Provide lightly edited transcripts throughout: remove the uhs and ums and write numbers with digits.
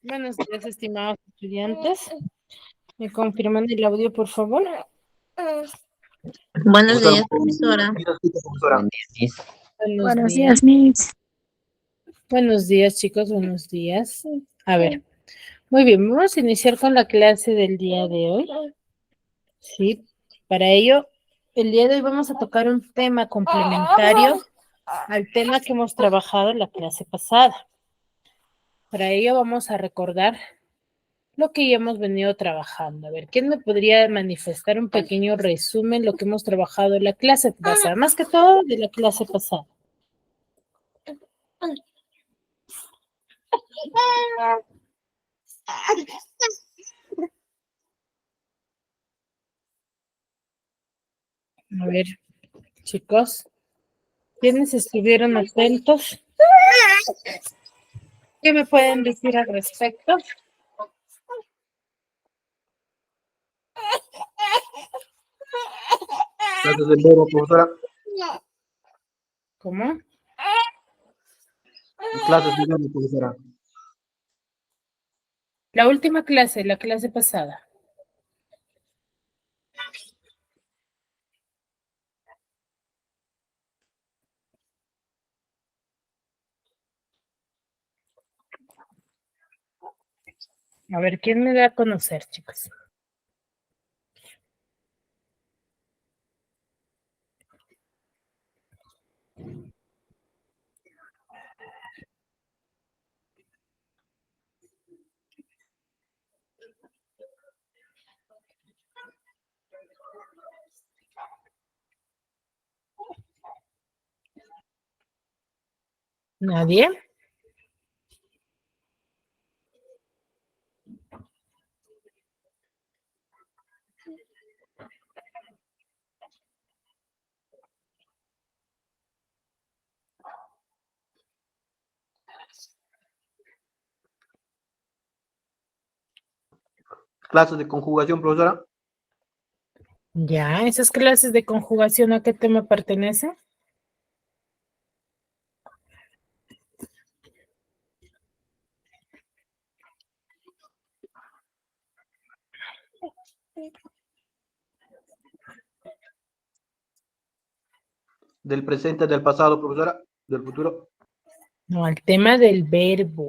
Buenos días, estimados estudiantes. ¿Me confirman el audio, por favor? Buenos Profesora, días, profesora. profesora. Buen día, Miss. Buenos días, Miss. Buenos días, chicos, buenos días. A ver, muy bien, vamos a iniciar con la clase del día de hoy. Sí, para ello, el día de hoy vamos a tocar un tema complementario al tema que hemos trabajado en la clase pasada. Para ello vamos a recordar lo que ya hemos venido trabajando. A ver, ¿quién me podría manifestar un pequeño resumen de lo que hemos trabajado en la clase pasada? Más que todo de la clase pasada. A ver, chicos, ¿quiénes estuvieron atentos? ¿Qué me pueden decir al respecto? Clases del verbo, profesora. ¿Cómo? Clases del verbo, profesora. La última clase, la clase pasada. A ver, ¿quién me da a conocer, chicos? ¿Nadie? Clases de conjugación, profesora. Ya, esas clases de conjugación, ¿a qué tema pertenecen? Del presente, del pasado, profesora. Del futuro. No, al tema del verbo.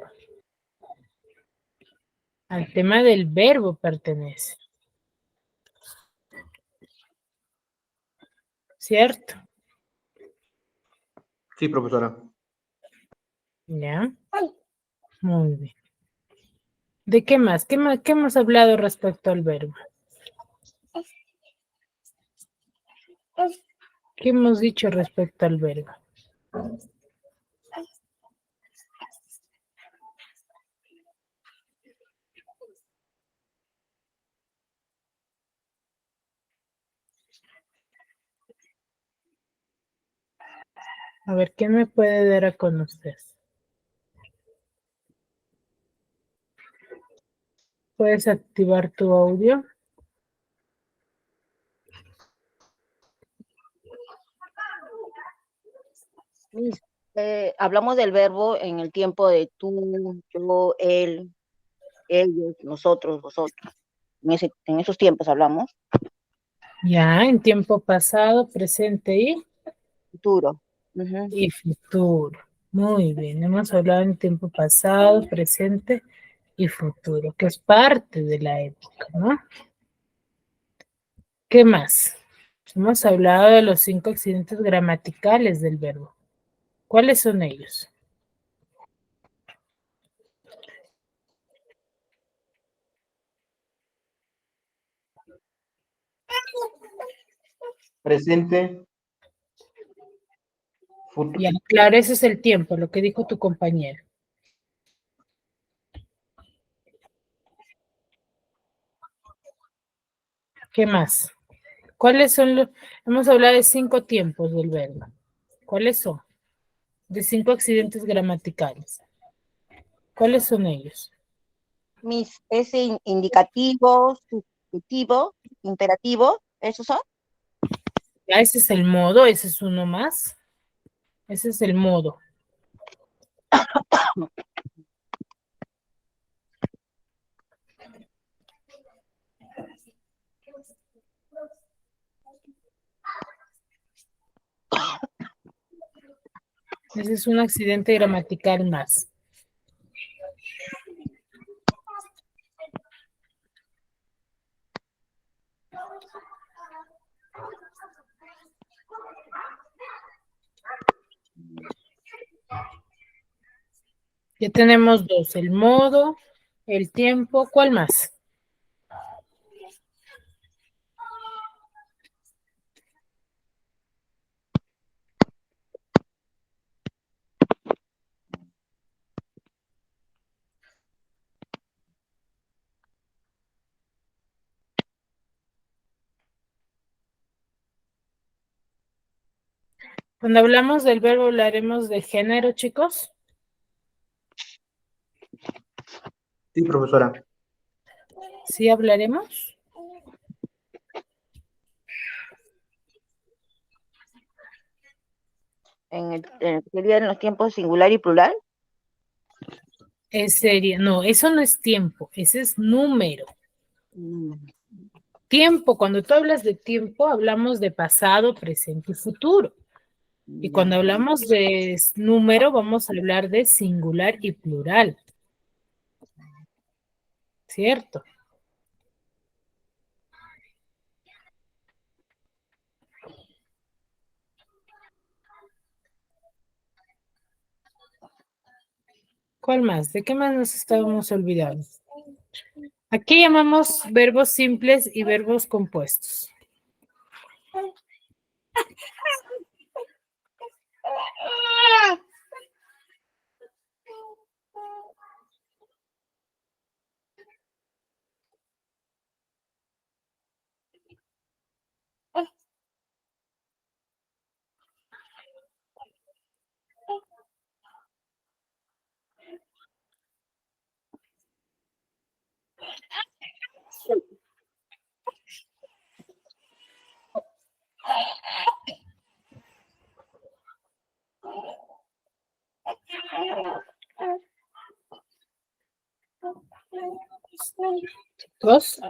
Al tema del verbo pertenece. ¿Cierto? Sí, profesora. Ya. Muy bien. ¿De qué más? ¿Qué hemos hablado respecto al verbo? ¿Qué hemos dicho respecto al verbo? A ver, ¿quién me puede dar a conocer? ¿Puedes activar tu audio? Miss, hablamos del verbo en el tiempo de tú, yo, él, ellos, nosotros, vosotros. En esos tiempos hablamos. Ya, en tiempo pasado, presente Futuro. Ujú. y futuro. Muy bien, hemos hablado en tiempo pasado, presente y futuro, que es parte de la época, ¿no? ¿Qué más? Hemos hablado de los 5 accidentes gramaticales del verbo. ¿Cuáles son ellos? Presente, futuro. Ya, claro, ese es el tiempo, lo que dijo tu compañero. ¿Qué más? ¿Cuáles son los? Hemos hablado de 5 tiempos del verbo. ¿Cuáles son? De 5 accidentes gramaticales. ¿Cuáles son ellos? Miss, ese indicativo, subjuntivo, imperativo, ¿esos son? Ya, ese es el modo, ese es uno más. Ese es el modo. Ese es un accidente gramatical más. Ya tenemos dos, el modo, el tiempo, ¿cuál más? Cuando hablamos del verbo, hablaremos de género, chicos. Sí, profesora. ¿Sí hablaremos? Sería en los tiempos singular y plural. Sería, no, eso no es tiempo, ese es número. Tiempo, cuando tú hablas de tiempo, hablamos de pasado, presente y futuro. Y cuando hablamos de número, vamos a hablar de singular y plural. ¿Cierto? ¿Cuál más? ¿De qué más nos estábamos olvidando? Aquí llamamos verbos simples y verbos compuestos. Dos.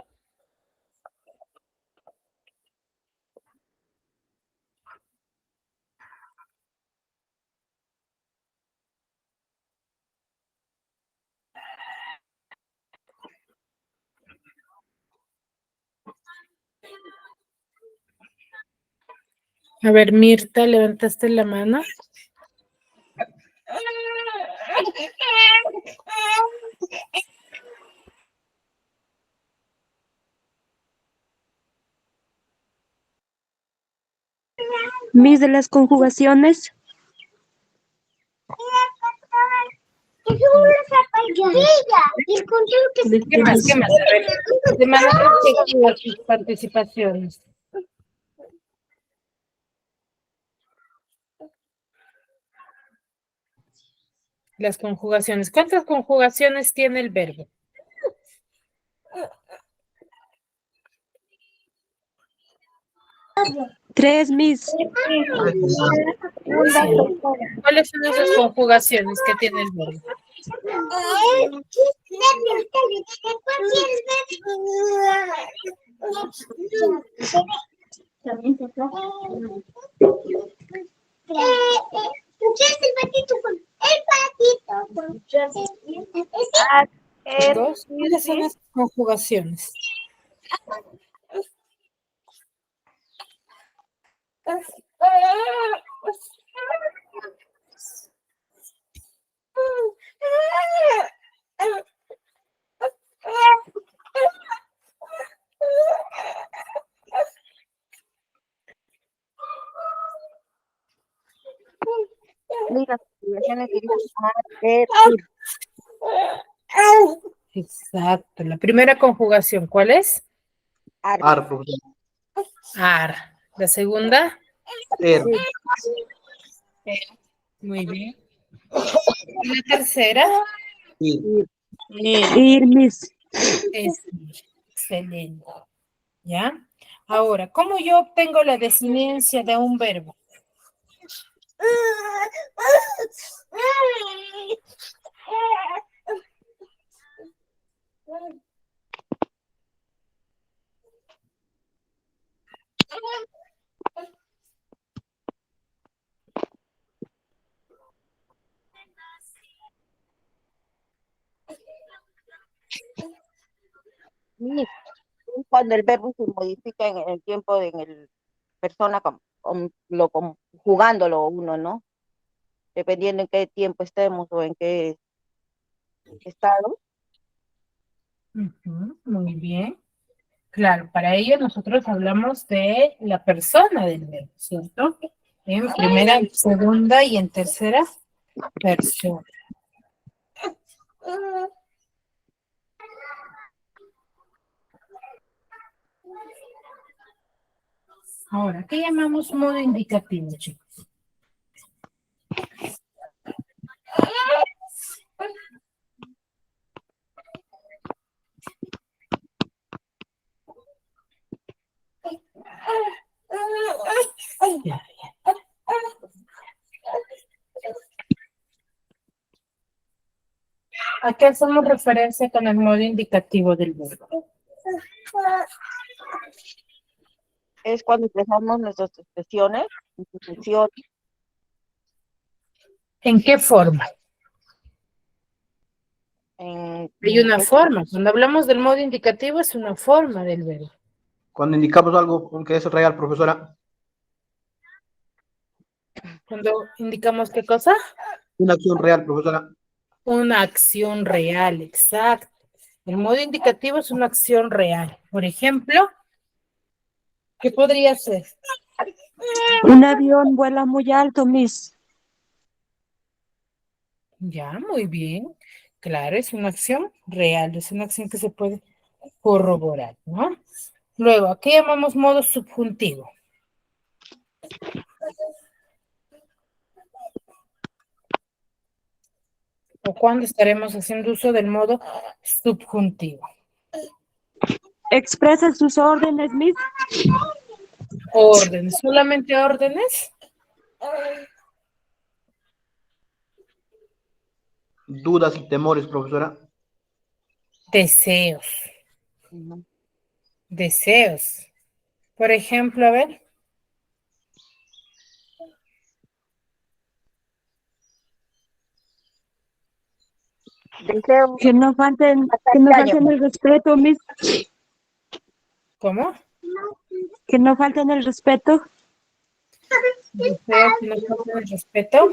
A ver, Mirta, levantaste la mano. Mis de las conjugaciones. ¿Qué más? ¿Qué más? A ver, de manera efectiva sus participaciones. Las conjugaciones. ¿Cuántas conjugaciones tiene el verbo? Tres, mis. Sí. ¿Cuáles son esas conjugaciones que tiene el verbo? Chicos, ¿cuáles son esas conjugaciones? Las conjugaciones serían ir. Exacto. La primera conjugación, ¿cuál es? Ar, profesora. Ar. La segunda. Er. Muy bien. Y la tercera Ir. Ir, mis. es excelente. ¿Ya? Ahora, ¿cómo yo obtengo la desinencia de un verbo? Miss, es cuando el verbo se modifica en el tiempo, en el persona, jugándolo uno, ¿no? Dependiendo en qué tiempo estemos o en qué estado. Ujú, muy bien. Claro, para ello nosotros hablamos de la persona del verbo, ¿cierto? En primera, en segunda y en tercera persona. Ahora, ¿qué llamamos modo indicativo, chicos? Ya, ya. ¿A qué hacemos referencia con el modo indicativo del verbo? Es cuando expresamos nuestras expresiones, nuestras funciones, ¿En qué forma? Hay una forma. Cuando hablamos del modo indicativo es una forma del verbo. Cuando indicamos algo que es real, profesora, Cuando indicamos qué cosa? una acción real, profesora. Una acción real, exacto. El modo indicativo es una acción real. Por ejemplo, ¿qué podría ser? Un avión vuela muy alto, Miss. Ya, muy bien. Claro, es una acción real, es una acción que se puede corroborar, ¿no? Luego, ¿a qué llamamos modo subjuntivo? ¿O cuándo estaremos haciendo uso del modo subjuntivo? Expresa sus órdenes, Miss. Órdenes, solamente órdenes. Dudas y temores, profesora. Deseos, ujú, deseos. Por ejemplo, a ver, deseo Que no falten, hasta que no este año. falten el respeto, Miss. ¿cómo? Que no falten el respeto. Deseos que no falten el respeto.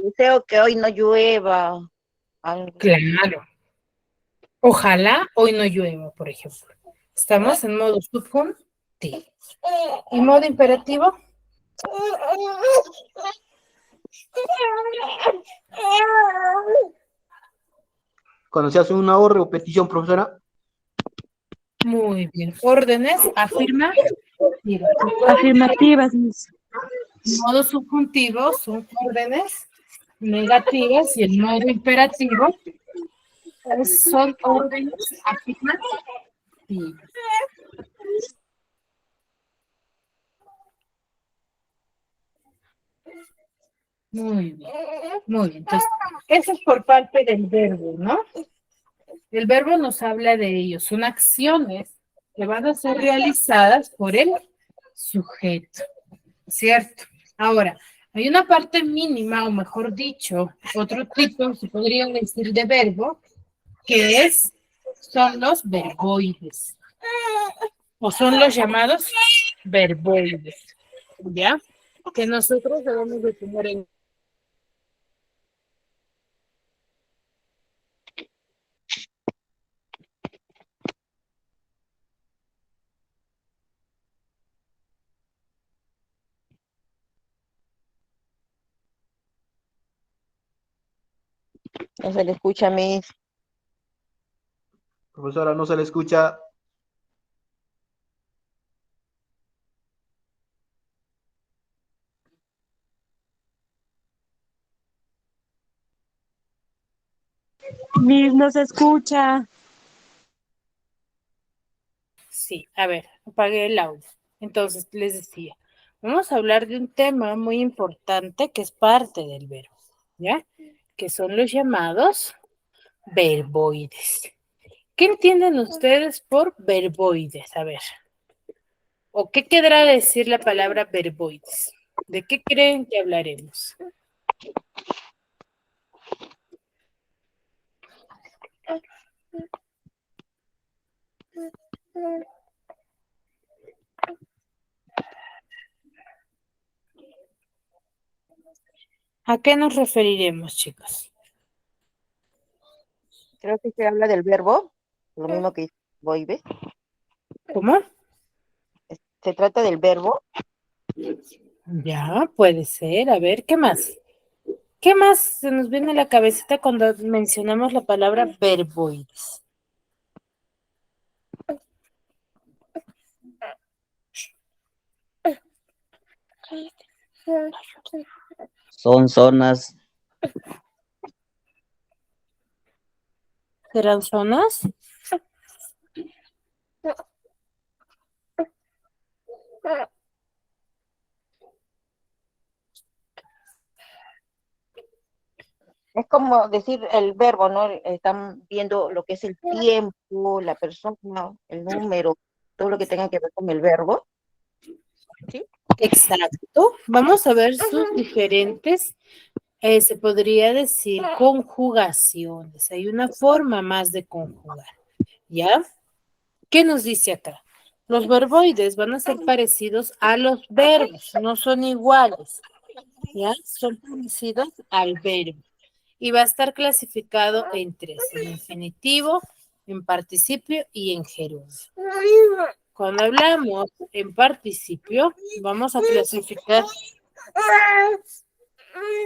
Deseo que hoy no llueva. Algo. Claro. Ojalá hoy no llueva, por ejemplo. Estamos en modo subjuntivo. ¿Y modo imperativo? Cuando se hace una orden o petición, profesora, Muy bien. Órdenes, afirma. Afirmativas, Miss. Modo subjuntivo son órdenes negativas y el modo imperativo son órdenes afirmativas. Muy bien, muy bien. Entonces, eso es por parte del verbo, ¿no? El verbo nos habla de ello. Son acciones que van a ser realizadas por el sujeto, ¿cierto? Ahora, hay una parte mínima, o mejor dicho, otro tipo, se podría decir, de verbo, que son los verboides, o son los llamados verboides, ¿ya? Que nosotros debemos de tener en No se le escucha a mis. profesora, no se le escucha. Miss, no se escucha. Sí, a ver, apagué el audio. Entonces, les decía, vamos a hablar de un tema muy importante que es parte del verbo, ¿ya? Que son los llamados verboides. ¿Qué entienden ustedes por verboides? A ver. ¿O qué querrá decir la palabra verboides? ¿De qué creen que hablaremos? ¿A qué nos referiremos, chicos? Creo que se habla del verbo, lo mismo que dice voibe. ¿Cómo? Se trata del verbo. Ya, puede ser. A ver, ¿qué más? ¿Qué más se nos viene a la cabecita cuando mencionamos la palabra verboides? Son zonas, ¿Serán zonas? Es como decir el verbo, ¿no? Están viendo lo que es el tiempo, la persona, el número, todo lo que tenga que ver con el verbo. ¿Sí? Exacto. Vamos a ver sus diferentes, se podría decir, conjugaciones. Hay una forma más de conjugar. ¿Ya? ¿Qué nos dice acá? Los verboides van a ser parecidos a los verbos, no son iguales. ¿Ya? Son parecidos al verbo. Y va a estar clasificado en tres: en infinitivo, en participio y en gerundio. Cuando hablamos en participio, vamos a clasificar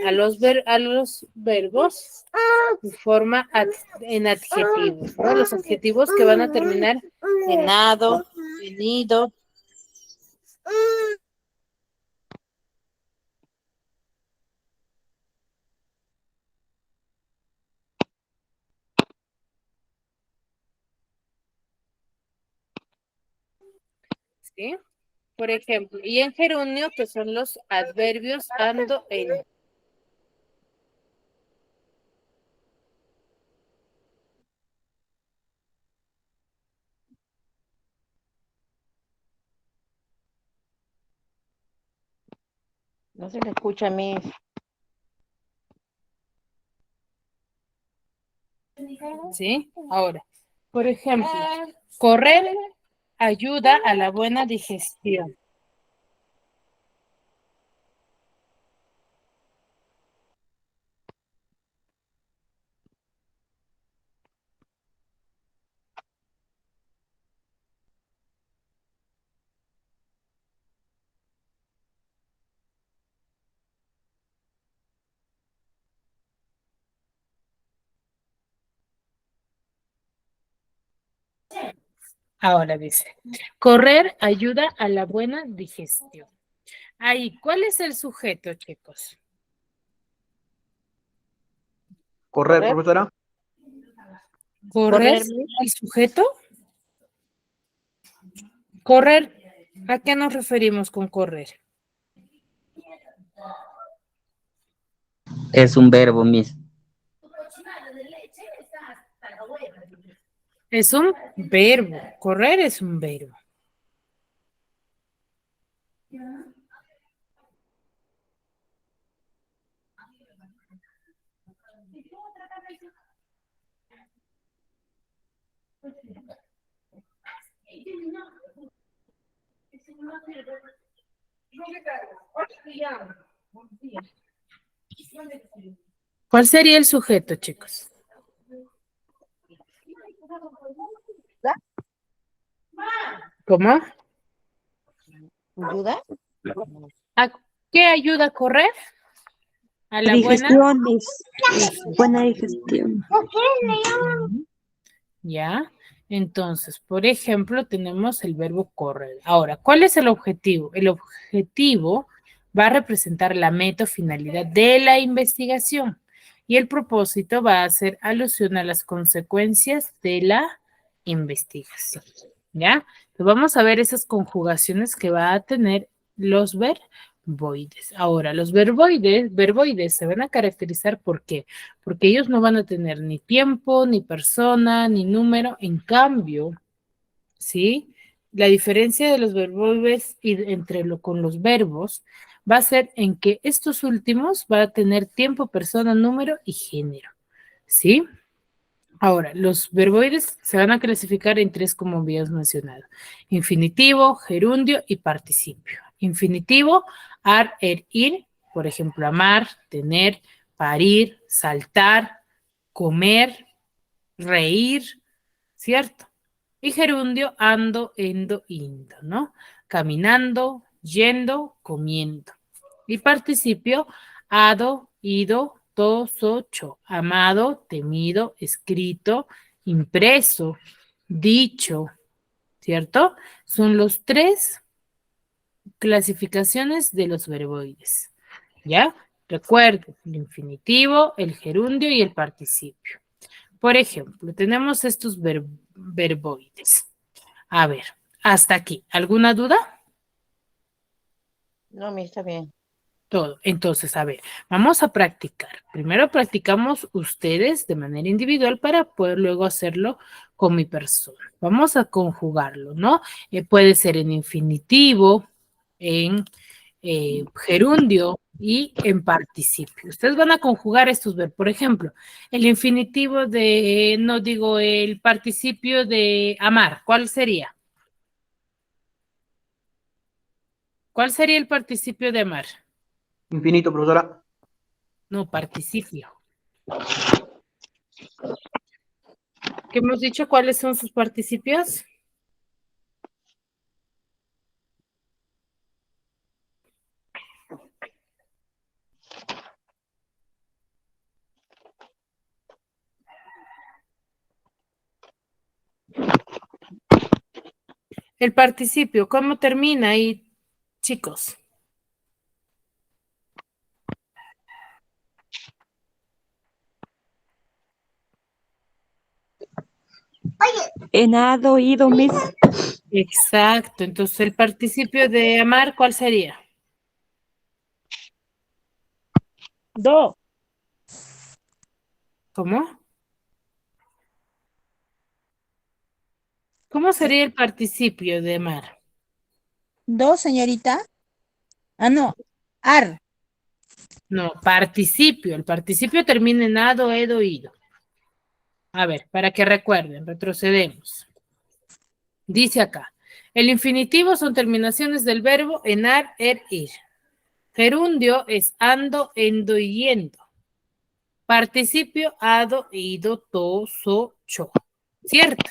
a los verbos de forma en adjetivos, ¿no? Los adjetivos que van a terminar en ado, en ido. ¿Sí? Por ejemplo, y en gerundio, que son los adverbios ando, en. No se le escucha a mí. ¿Sí? Ahora, por ejemplo, correr ayuda a la buena digestión. Ahora dice, correr ayuda a la buena digestión. Ahí, ¿cuál es el sujeto, chicos? Correr, Correr. profesora. ¿Correr el sujeto? Correr, ¿a qué nos referimos con correr? es un verbo, Miss. Es un verbo, correr es un verbo. ¿Cuál sería el sujeto, chicos? ¿Cómo? ¿Ayuda? ¿A qué ayuda a correr? A la buena. Digestión, Miss. Buena digestión. ¿Ya? Entonces, por ejemplo, tenemos el verbo correr. Ahora, ¿cuál es el objetivo? El objetivo va a representar la meta o finalidad de la investigación y el propósito va a hacer alusión a las consecuencias de la investigación. ¿Ya? Entonces, vamos a ver esas conjugaciones que va a tener los verboides. Ahora, los verboides se van a caracterizar ¿por qué? Porque ellos no van a tener ni tiempo, ni persona, ni número. En cambio, ¿sí? La diferencia de los verboides con los verbos va a ser en que estos últimos van a tener tiempo, persona, número y género, ¿sí? Ahora, los verboides se van a clasificar en tres como habías mencionado: infinitivo, gerundio y participio. Infinitivo, ar, ir, por ejemplo, amar, tener, parir, saltar, comer, reír, ¿cierto? Y gerundio, ando, endo, indo, ¿no? Caminando, yendo, comiendo. Y participio, hado, ido, tos, ocho, amado, temido, escrito, impreso, dicho, ¿cierto? Son los tres clasificaciones de los verboides, ¿ya? Recuerden, el infinitivo, el gerundio y el participio. Por ejemplo, tenemos estos verboides. A ver, hasta aquí. ¿Alguna duda? No, mi está bien. Todo. Entonces, a ver, vamos a practicar. Primero practicamos ustedes de manera individual para poder luego hacerlo con mi persona. Vamos a conjugarlo, ¿no? Puede ser en infinitivo, en gerundio y en participio. Ustedes van a conjugar estos verbos. Por ejemplo, el infinitivo de, no digo, el participio de amar. ¿Cuál sería? ¿Cuál sería el participio de amar? Infinito, profesora. No, participio. ¿Qué hemos dicho? ¿Cuáles son sus participios? El participio, ¿cómo termina ahí, chicos? En hado, ido, Miss. Exacto, entonces el participio de amar, ¿cuál sería? Do, ¿Cómo? ¿Cómo sería el participio de amar? do, señorita. Ah, no. Ar. No, participio. El participio termina en ado, edo, ido. A ver, para que recuerden, retrocedemos. Dice acá, el infinitivo son terminaciones del verbo enar, ir. Gerundio es ando, endo y yendo. Participio, hado, ido, to, so, cho. ¿Cierto?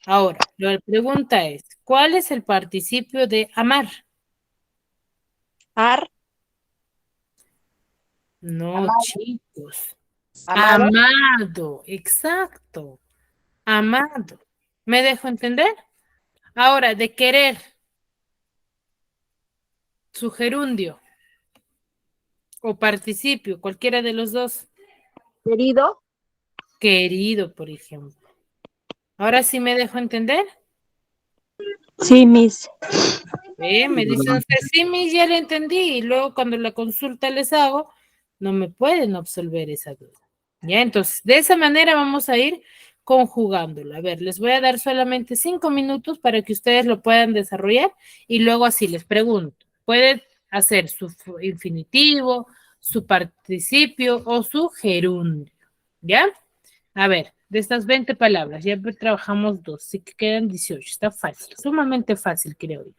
Ahora, la pregunta es, ¿cuál es el participio de amar? Ar, No, Amado. chicos. Amado. Amado, exacto. Amado. ¿Me dejo entender? Ahora, de querer, su gerundio o participio, cualquiera de los dos. Querido. Querido, por ejemplo. Ahora sí me dejo entender. sí, Miss. Me dicen ustedes, sí, mi, ya le entendí. Y luego cuando la consulta les hago, no me pueden absolver esa duda. Ya, entonces, de esa manera vamos a ir conjugándolo. A ver, les voy a dar solamente 5 minutos para que ustedes lo puedan desarrollar y luego así les pregunto. Pueden hacer su infinitivo, su participio o su gerundio. ¿Ya? A ver, de estas 20 palabras, ya trabajamos dos, así que quedan 18. Está fácil, sumamente fácil, creo yo.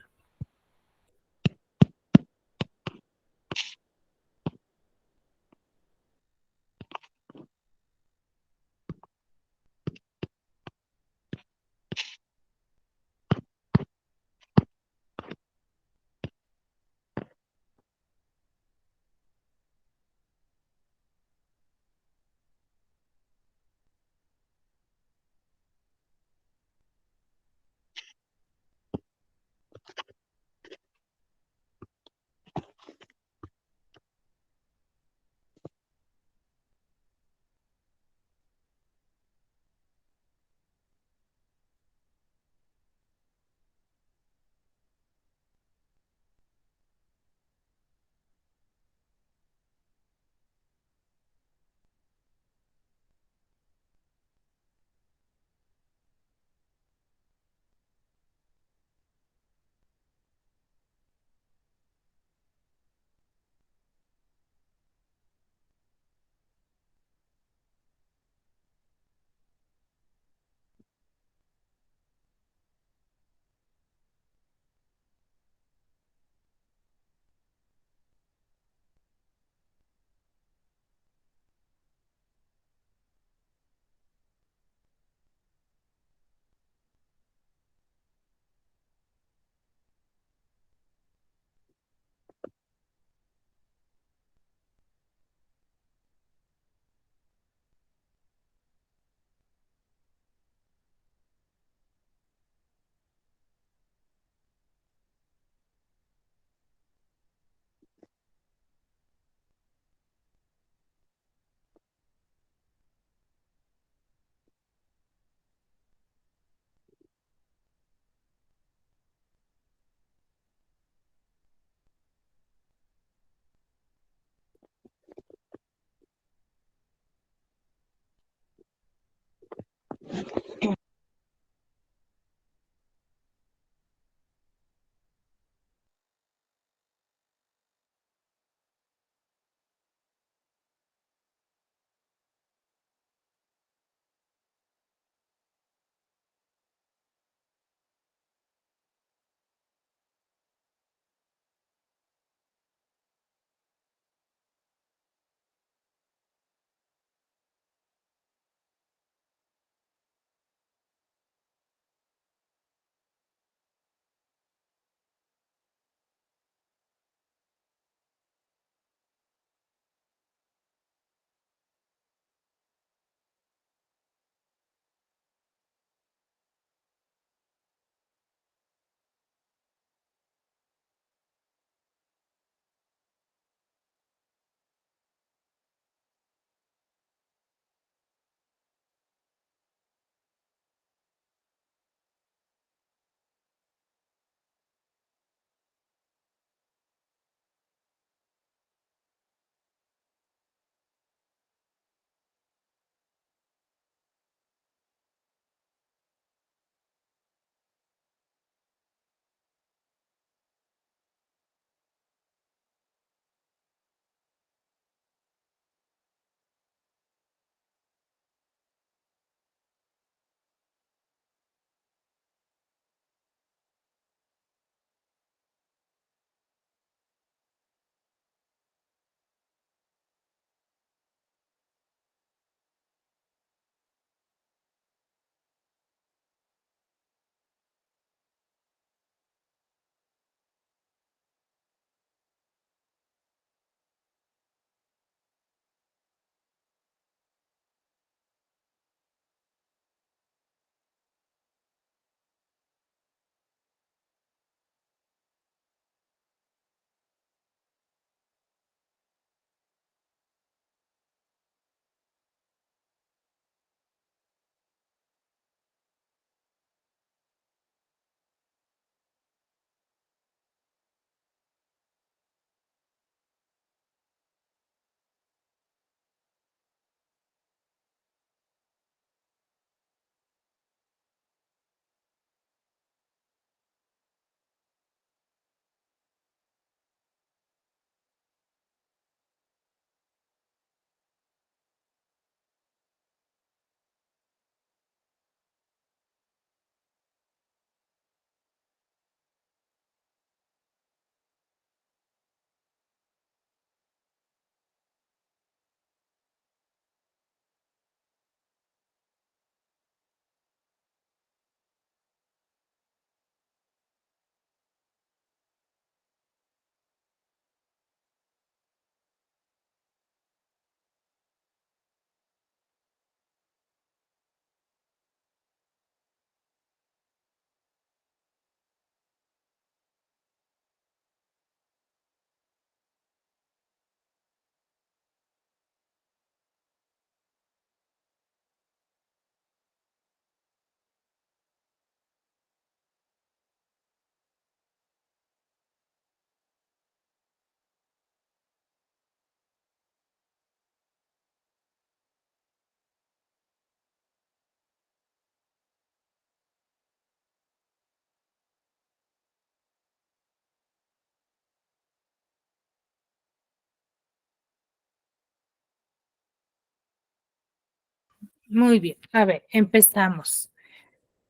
Muy bien. A ver, empezamos.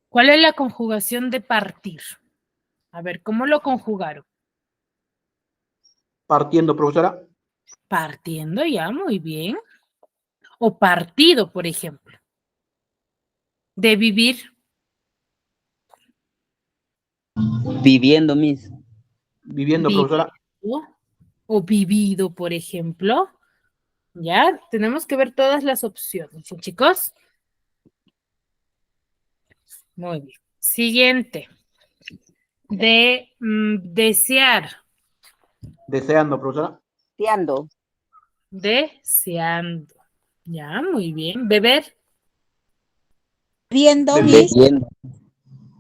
¿Cuál es la conjugación de partir? A ver, ¿cómo lo conjugaron? Partiendo, profesora. Partiendo ya, muy bien. O partido, por ejemplo. De vivir. Viviendo, Miss. Viviendo, profesora. Vivido. O vivido, por ejemplo. Ya, tenemos que ver todas las opciones, ¿sí, chicos? Muy bien. Siguiente. Desear. Deseando, profesora. Deseando. Deseando. Ya, muy bien. Beber. Viendo, Beber. Miss. Bebiendo.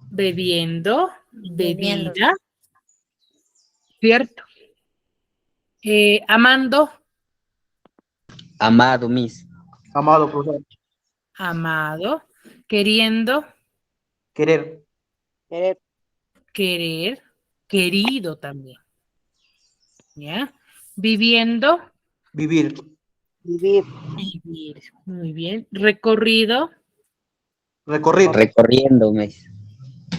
Bebiendo. Bebiendo. Bebida. ¿Cierto? Amando. Amado, Miss. Amado, profesora. Amado. Queriendo. Querer. Querer. Querer. Querido también. ¿Ya? Viviendo. Vivir. Vivir. Vivir. Muy bien. Recorrido. Recorrer. Recorriendo, Miss.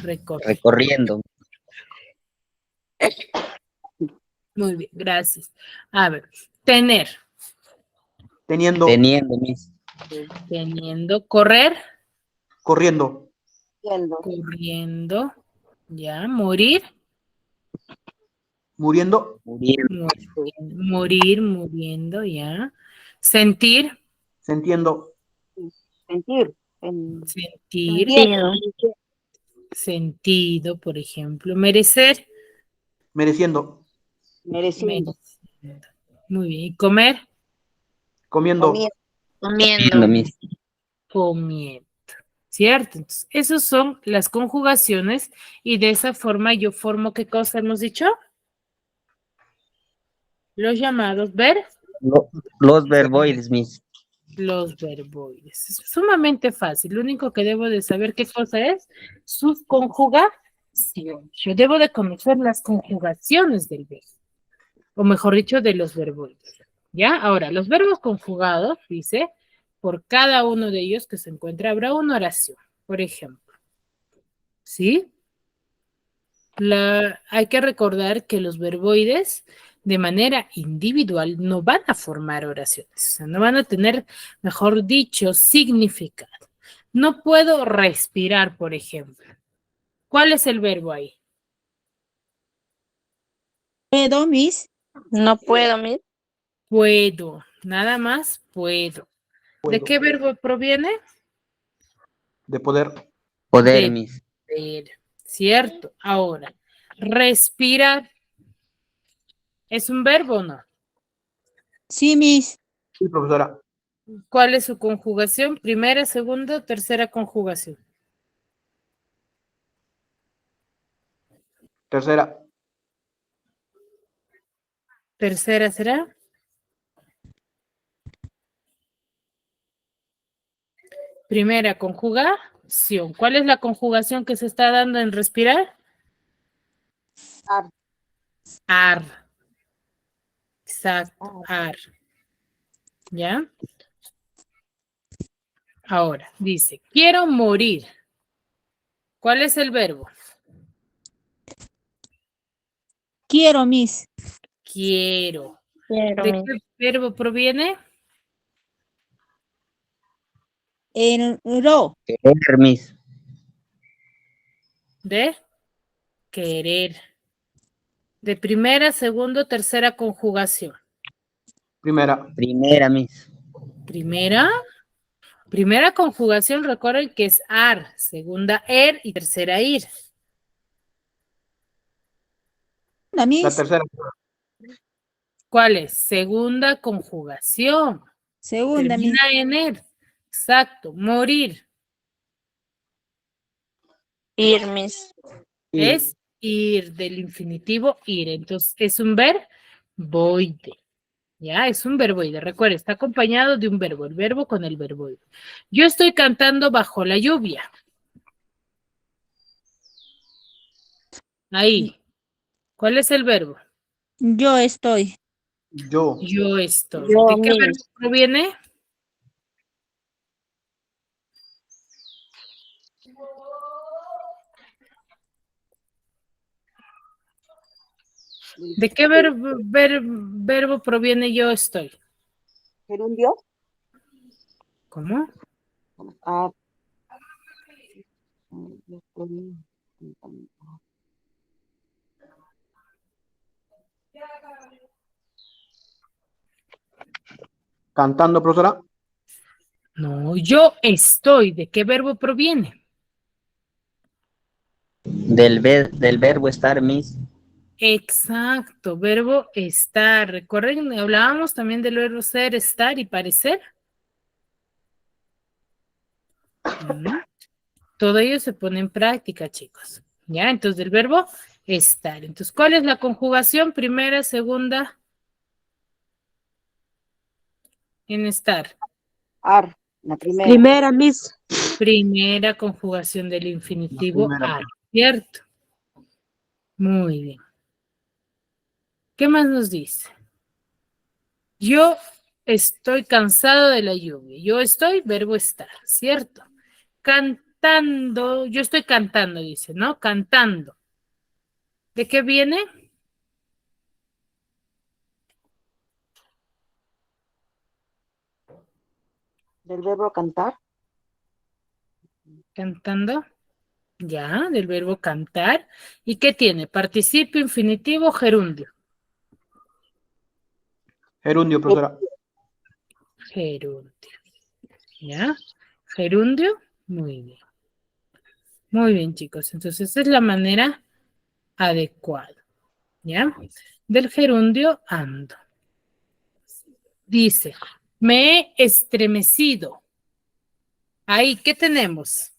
Recorrido. Recorriendo. Muy bien, gracias. A ver, tener. Teniendo. Teniendo, Miss. Teniendo. Correr. Corriendo. Siendo. Corriendo. Ya. Morir. Muriendo. Muriendo. Morir, muriendo, ya. Sentir. Sintiendo. Sentir. Sentir. Sentido. Sentido, por ejemplo. Merecer. Mereciendo. Mereciendo. Mereciendo. Muy bien. ¿Y comer? Comiendo. Comiendo, Miss. Comiendo. ¿Cierto? Entonces, esas son las conjugaciones y de esa forma yo formo, ¿qué cosa hemos dicho? Los llamados Los verboides, Miss. los verboides. Es sumamente fácil. Lo único que debo de saber qué cosa es su conjugación. Yo debo de conocer las conjugaciones del verbo, o mejor dicho, de los verboides. ¿Ya? Ahora, los verbos conjugados, dice, por cada uno de ellos que se encuentra habrá una oración, por ejemplo. ¿Sí? Hay que recordar que los verboides de manera individual no van a formar oraciones, o sea, no van a tener, mejor dicho, significado. No puedo respirar, por ejemplo. ¿Cuál es el verbo ahí? Puedo, Miss. No puedo, Miss. Puedo, nada más puedo. ¿De Puedo. qué verbo proviene? De poder. Poder, De Miss. poder, ¿cierto? Ahora, respirar, ¿es un verbo o no? Sí, Miss. Sí, profesora. ¿Cuál es su conjugación? Primera, segunda, tercera conjugación. Tercera. Tercera será. Primera conjugación. ¿Cuál es la conjugación que se está dando en respirar? Ar. Ar. Exacto, ar. ¿Ya? Ahora, dice, quiero morir. ¿Cuál es el verbo? Quiero, Miss. Quiero. Quiero, ¿De Miss. qué verbo proviene? Ro. Querer, Miss. De querer. De primera, segunda, tercera conjugación. Primera. Primera, Miss. Primera. Primera conjugación, recuerden que es ar, segunda er y tercera ir. La La Miss. tercera. ¿Cuál es? Segunda conjugación. Segunda, Miss. Termina en er. Exacto. Morir Ir, Miss. Ir. es ir, del infinitivo ir. Entonces, es un verboide. Ya, es un verboide. Recuerda, está acompañado de un verbo. El verbo con el verboide. Yo estoy cantando bajo la lluvia. Ahí. ¿Cuál es el verbo? Yo estoy. Yo. Yo estoy. Yo, ¿De qué verbo Miss. proviene? ¿De qué verbo proviene yo estoy? Gerundio. ¿Cómo? Ah, Cantando, profesora. No, yo estoy. ¿De qué verbo proviene? Del verbo estar, Miss. Exacto, verbo estar. Recuerden, hablábamos también del verbo ser, estar y parecer. Todo ello se pone en práctica, chicos. ¿Ya? Entonces, del verbo estar. Entonces, ¿cuál es la conjugación? Primera, segunda, en estar. la primera. Primera, Miss. Primera conjugación del infinitivo La primera. ar, ¿cierto? Muy bien. ¿Qué más nos dice? Yo estoy cansado de la lluvia. Yo estoy, verbo estar, ¿cierto? Cantando, yo estoy cantando, dice, ¿no? Cantando. ¿De qué viene? Del verbo cantar. Cantando. Ya, del verbo cantar. ¿Y qué tiene? Participio, infinitivo, gerundio. Gerundio, profesora. Gerundio. ¿Ya? Gerundio. Muy bien. Muy bien, chicos. Entonces, esa es la manera adecuada. ¿Ya? Del gerundio ando. Dice, me he estremecido. Ahí, ¿qué tenemos?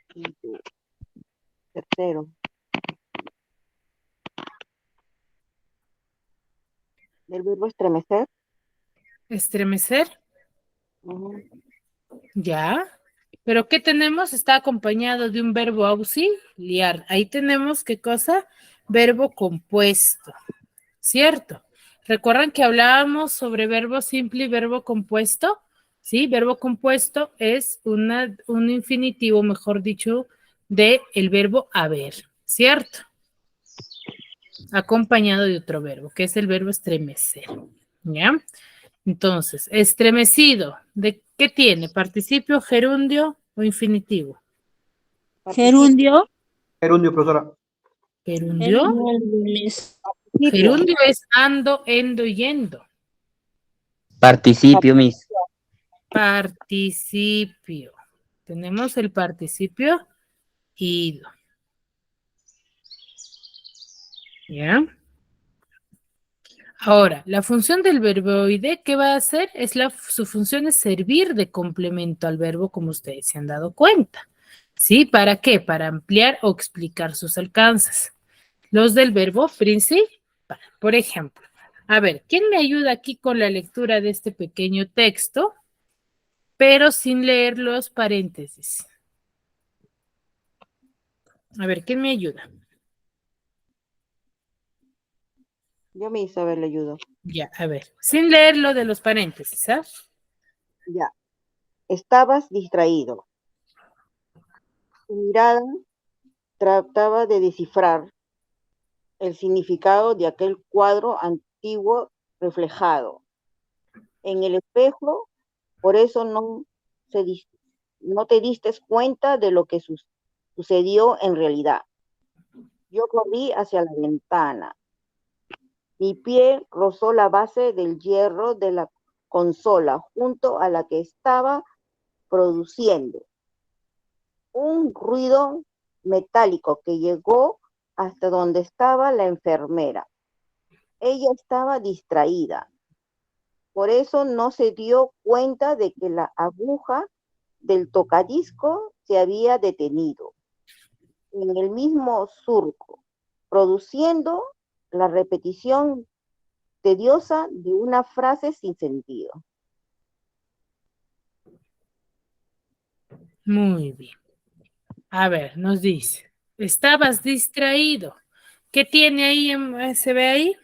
Quinto. Tercero. Del verbo estremecer. Estremecer. Ujú. Ya. Pero ¿qué tenemos? Está acompañado de un verbo auxiliar. Ahí tenemos, ¿qué cosa? Verbo compuesto. ¿Cierto? ¿Recuerdan que hablábamos sobre verbo simple y verbo compuesto? Sí, verbo compuesto es un infinitivo, mejor dicho, de el verbo haber, ¿cierto? Acompañado de otro verbo, que es el verbo estremecer. ¿Ya? Entonces, estremecido, ¿de qué tiene? ¿Participio, gerundio o infinitivo? Gerundio. Gerundio, profesora. ¿Gerundio? Gerundio, Miss. Participio. Gerundio es ando, endo, yendo. Participio, Miss. Participio. Tenemos el participio ido. ¿Ya? Ahora, la función del verboide, ¿qué va a hacer? Su función es servir de complemento al verbo, como ustedes se han dado cuenta. ¿Sí? ¿Para qué? Para ampliar o explicar sus alcances. Los del verbo principal. Por ejemplo, a ver, ¿quién me ayuda aquí con la lectura de este pequeño texto, pero sin leer los paréntesis? A ver, ¿quién me ayuda? Yo me hice ver, le ayudo. Ya, a ver, sin leer lo de los paréntesis, ¿ah? Ya. Estabas distraído. Tu mirada trataba de descifrar el significado de aquel cuadro antiguo reflejado en el espejo, por eso no te diste cuenta de lo que sucedió en realidad. Yo corrí hacia la ventana. Mi pie rozó la base del hierro de la consola junto a la que estaba produciendo un ruido metálico que llegó hasta donde estaba la enfermera. Ella estaba distraída. Por eso no se dio cuenta de que la aguja del tocadisco se había detenido en el mismo surco, produciendo la repetición tediosa de una frase sin sentido. Muy bien. A ver, nos dice, estabas distraído. ¿Qué tiene ahí? ¿Se ve ahí?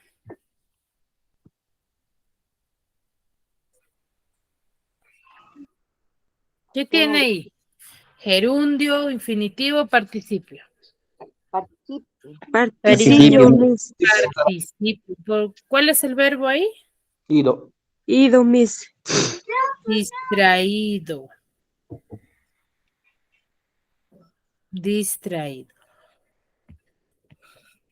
¿Qué tiene ahí? Gerundio, infinitivo, participio. Participio. Participio, Miss. Participio. ¿Cuál es el verbo ahí? Ido. Ido, Miss. Distraído. Distraído.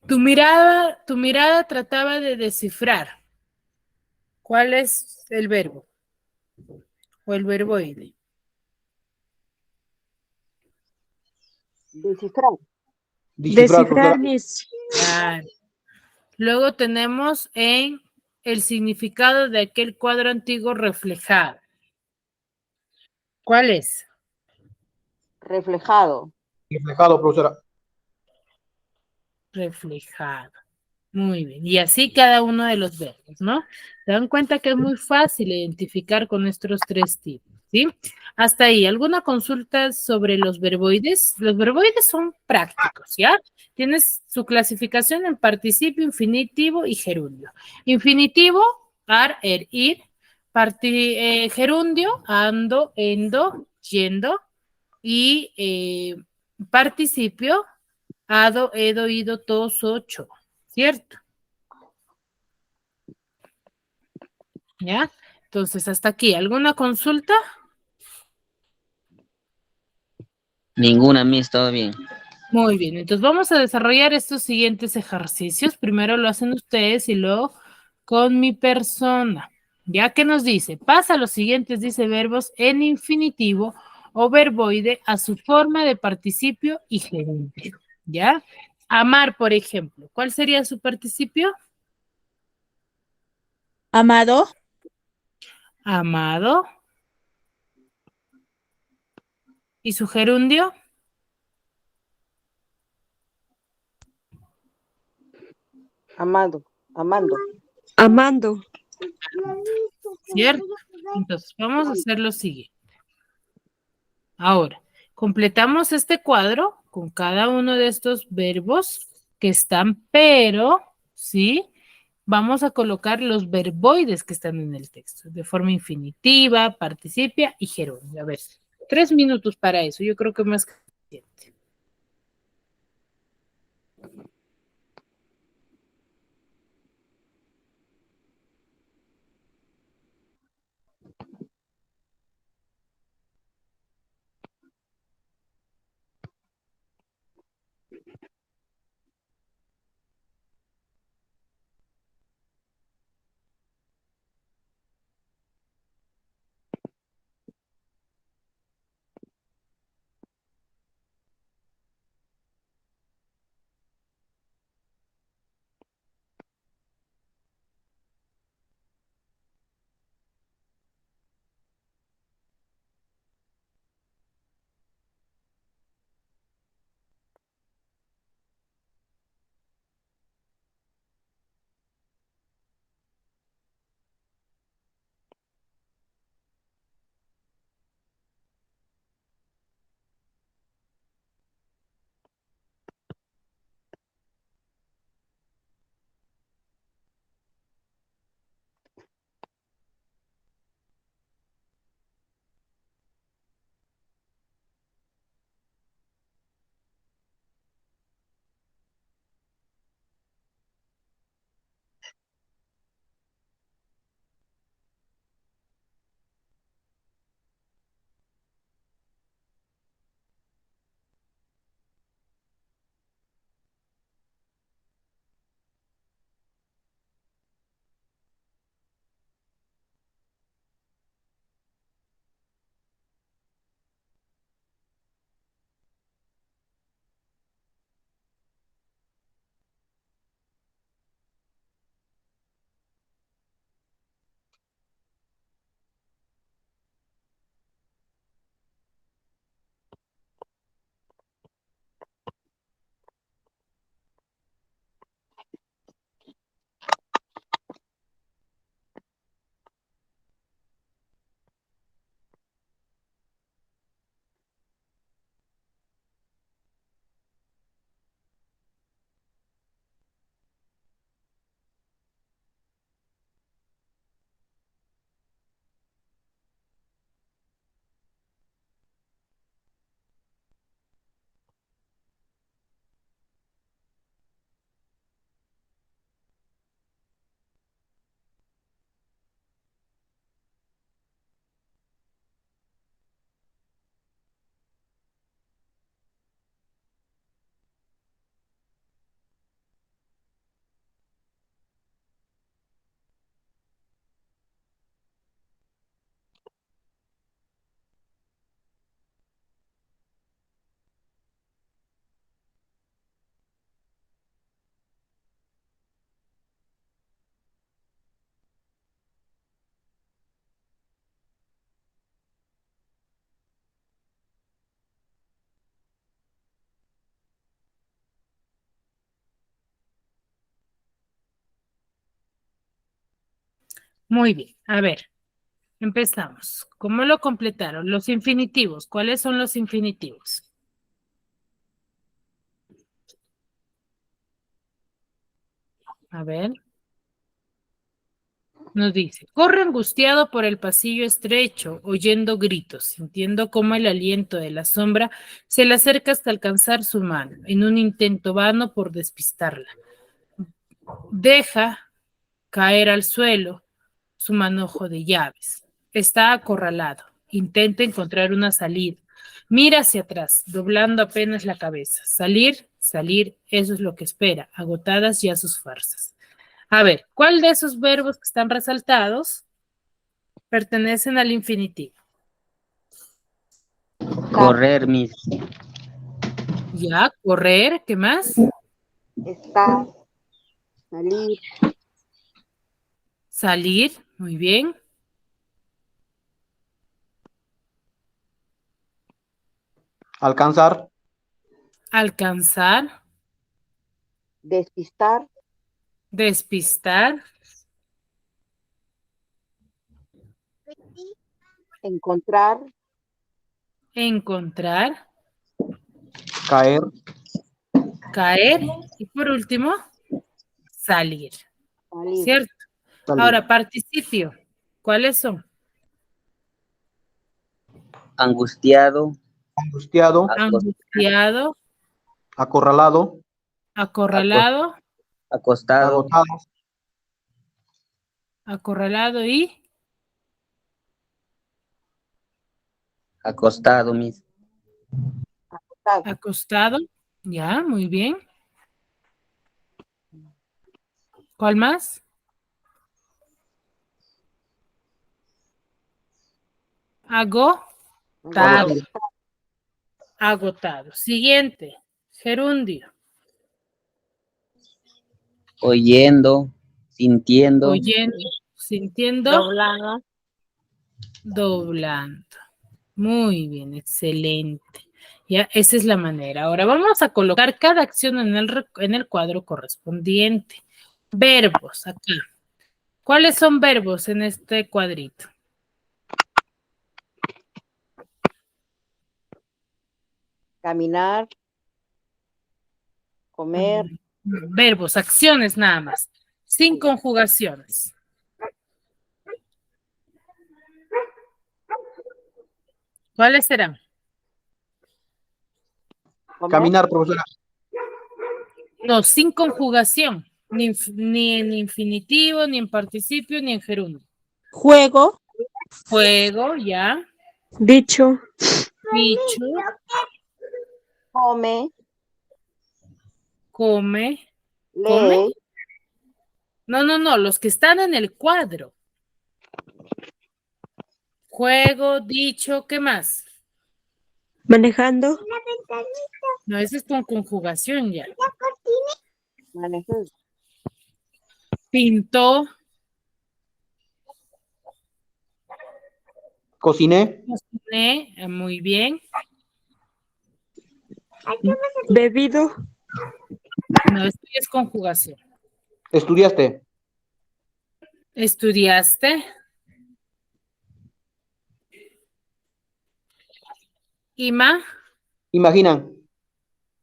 Tu mirada trataba de descifrar. ¿Cuál es el verbo? O el verboide. Descifrar. Descifrar, Descifrar, profesora. Miss. Claro. Luego tenemos en el significado de aquel cuadro antiguo reflejado. ¿Cuál es? Reflejado. Reflejado, profesora. Reflejado. Muy bien. Y así cada uno de los verbos, ¿no? Se dan cuenta que es muy fácil identificar con estos tres tipos, ¿sí? Hasta ahí, ¿alguna consulta sobre los verboides? Los verboides son prácticos, ¿ya? Tienes su clasificación en participio, infinitivo y gerundio. Infinitivo, ar, er, ir. Gerundio, ando, endo, yendo. Y participio, ado, edo, ido, todos, ocho. ¿Cierto? ¿Ya? Entonces, hasta aquí. ¿Alguna consulta? Ninguna, Miss, todo bien. Muy bien. Entonces, vamos a desarrollar estos siguientes ejercicios. Primero lo hacen ustedes y luego con mi persona. ¿Ya? ¿Qué nos dice? Pasa los siguientes, dice, verbos en infinitivo o verboide a su forma de participio y gerundio. ¿Ya? Amar, por ejemplo. ¿Cuál sería su participio? Amado. Amado. ¿Y su gerundio? Amado. Amando. Amando. ¿Cierto? Entonces, vamos a hacer lo siguiente. Ahora, completamos este cuadro con cada uno de estos verbos que están, pero, ¿sí? Vamos a colocar los verboides que están en el texto, de forma infinitiva, participia y gerundio. A ver, 3 minutos para eso, yo creo que más que suficiente. Muy bien, a ver, empezamos. ¿Cómo lo completaron? Los infinitivos. ¿Cuáles son los infinitivos? A ver. Nos dice, corre angustiado por el pasillo estrecho, oyendo gritos, sintiendo cómo el aliento de la sombra se le acerca hasta alcanzar su mano, en un intento vano por despistarla. Deja caer al suelo su manojo de llaves. Está acorralado. Intenta encontrar una salida. Mira hacia atrás, doblando apenas la cabeza. Salir, salir, eso es lo que espera, agotadas ya sus fuerzas. A ver, ¿cuál de esos verbos que están resaltados pertenecen al infinitivo? Correr, Miss. Ya, correr, ¿qué más? Estar, salir, Salir, muy bien. Alcanzar. Alcanzar, despistar, despistar, encontrar, encontrar, Caer. caer y por último, salir, salir, ¿cierto? Salir. Ahora, participio, ¿cuáles son? Angustiado, Angustiado. Angustiado, Acorralado. acorralado, acostado, Agotado. acorralado y acostado, Miss. acostar, acostado. Ya, muy bien. ¿Cuál más? Agotado. Agotado. Agotado. Siguiente, gerundio. Oyendo, sintiendo, Oyendo, sintiendo, Doblado. doblando. Muy bien, excelente. Ya, esa es la manera. Ahora vamos a colocar cada acción en el cuadro correspondiente. Verbos, acá. ¿Cuáles son verbos en este cuadrito? caminar, comer, Verbos, acciones nada más, sin conjugaciones. ¿Cuáles serán? comer, Caminar, profesora. No, sin conjugación, ni en infinitivo, ni en participio, ni en gerundio. Juego, Juego, ya, Dicho. dicho, come, come, lee, no, los que están en el cuadro. Juego, dicho, ¿qué más? Manejando. No, ese es con conjugación ya. manejar, Pintó, Cociné. cociné, muy bien. Bebido. No, esto es conjugación. Estudiaste. Estudiaste. Imaginan.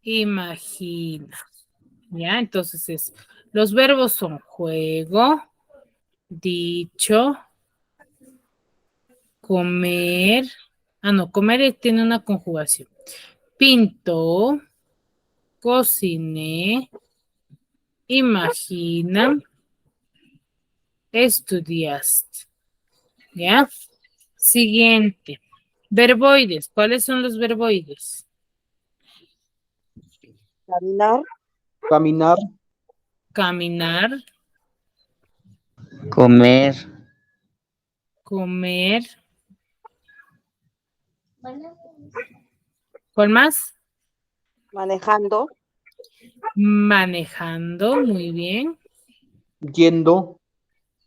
Imagina. Ya, entonces los verbos son juego, dicho, comer. Ah, no, comer tiene una conjugación. Pintó, cociné, imagina, estudiaste. ¿Ya? Siguiente. Verboides. ¿Cuáles son los verboides? caminar, Caminar. Caminar, comer, comer. ¿Cuál más? manejando, Manejando, muy bien. Yendo.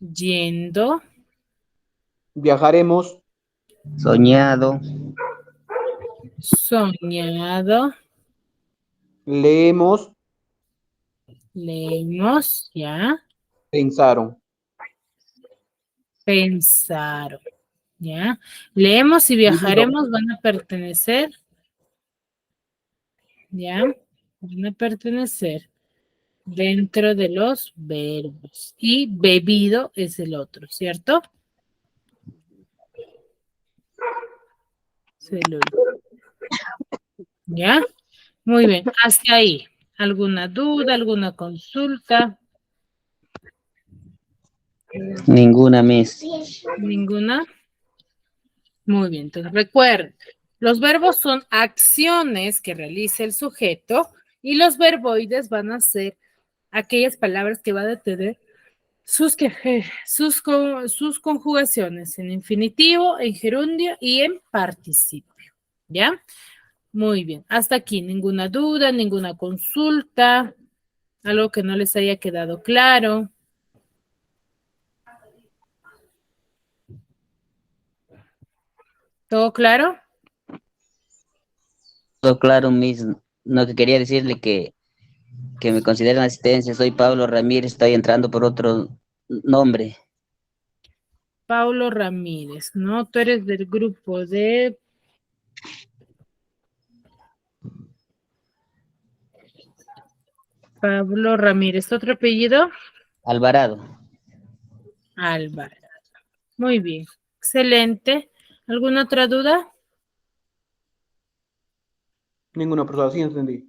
Yendo, Viajaremos. soñado, soñado, Leemos. leemos, ya. Pensaron. pensaron. ¿Ya? Leemos y viajaremos van a pertenecer. ¿Ya? Van a pertenecer dentro de los verbos. Y bebido es el otro, ¿cierto? ¿Ya? Muy bien, hasta ahí. ¿Alguna duda, alguna consulta? Ninguna, Miss. ¿Ninguna? Muy bien, entonces recuerden, los verbos son acciones que realiza el sujeto y los verboides van a ser aquellas palabras que van a tener sus conjugaciones en infinitivo, en gerundio y en participio. ¿Ya? Muy bien, hasta aquí, ninguna duda, ninguna consulta, algo que no les haya quedado claro. ¿Todo claro? Todo claro, Miss. No, que quería decirle que me consideren asistencia. Soy Pablo Ramírez, estoy entrando por otro nombre. Paulo Ramírez, ¿no? Tú eres del grupo de... Pablo Ramírez, ¿otro apellido? Alvarado. Álvaro. Muy bien, excelente. ¿Alguna otra duda? Ninguna, profesora, sí entendí.